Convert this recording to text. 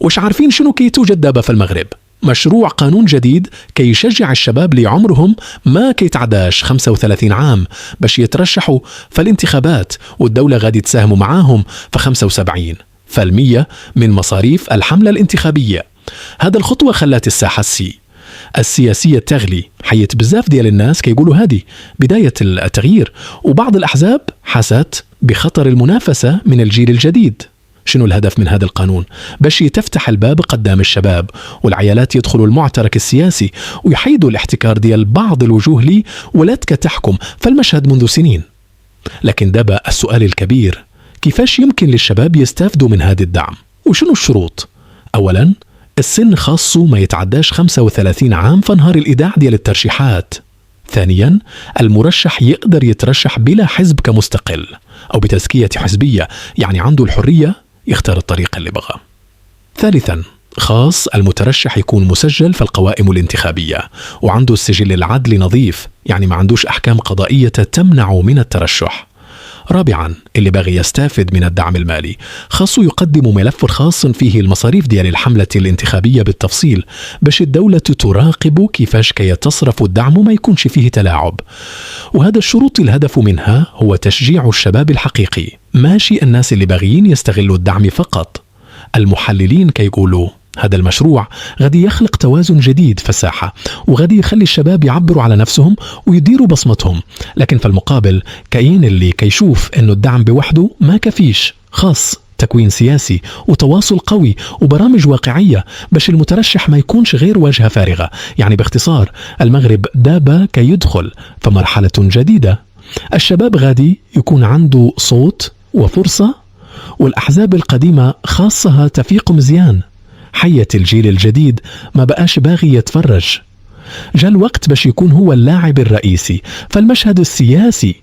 وش عارفين شنو كي توجد دابا في المغرب؟ مشروع قانون جديد كي يشجع الشباب اللي عمرهم ما كيتعداش 35 عام باش يترشحوا في الانتخابات، والدولة غادي تساهموا معاهم في 75% من مصاريف الحملة الانتخابية. هذا الخطوة خلات الساحة السياسية تغلي، حيت بزاف ديال الناس كيقولوا هذه بداية التغيير، وبعض الأحزاب حست بخطر المنافسة من الجيل الجديد. شنو الهدف من هذا القانون؟ باش يتفتح الباب قدام الشباب والعيالات يدخلوا المعترك السياسي ويحيدوا الاحتكار ديال بعض الوجوه لي ولاتك تحكم فالمشهد منذ سنين. لكن دابا السؤال الكبير، كيفاش يمكن للشباب يستافدوا من هذا الدعم؟ وشنو الشروط؟ أولا، السن خاصه ما يتعداش 35 عام في نهار الإيداع ديال الترشيحات. ثانيا، المرشح يقدر يترشح بلا حزب كمستقل أو بتزكية حزبية، يعني عنده الحرية يختار الطريق اللي بغى. ثالثا، خاص المترشح يكون مسجل في القوائم الانتخابية وعنده السجل العدلي نظيف، يعني ما عندوش أحكام قضائية تمنعه من الترشح. رابعا، اللي باغي يستافد من الدعم المالي خاصه يقدم ملف خاص فيه المصاريف ديال الحملة الانتخابية بالتفصيل باش الدولة تراقب كيفاش كي تصرف الدعم وما يكونش فيه تلاعب. وهذا الشروط الهدف منها هو تشجيع الشباب الحقيقي، ماشي الناس اللي باغيين يستغلوا الدعم فقط. المحللين كيقولوا هذا المشروع غادي يخلق توازن جديد في الساحة وغادي يخلي الشباب يعبروا على نفسهم ويديروا بصمتهم. لكن في المقابل كاين اللي كيشوف انه الدعم بوحده ما كفيش، خاص تكوين سياسي وتواصل قوي وبرامج واقعية باش المترشح ما يكونش غير واجهة فارغة. يعني باختصار، المغرب دابا كيدخل في مرحلة جديدة، الشباب غادي يكون عنده صوت وفرصة، والأحزاب القديمة خاصها تفيق مزيان. حية الجيل الجديد ما بقاش باغي يتفرج، جاء الوقت باش يكون هو اللاعب الرئيسي، فالمشهد السياسي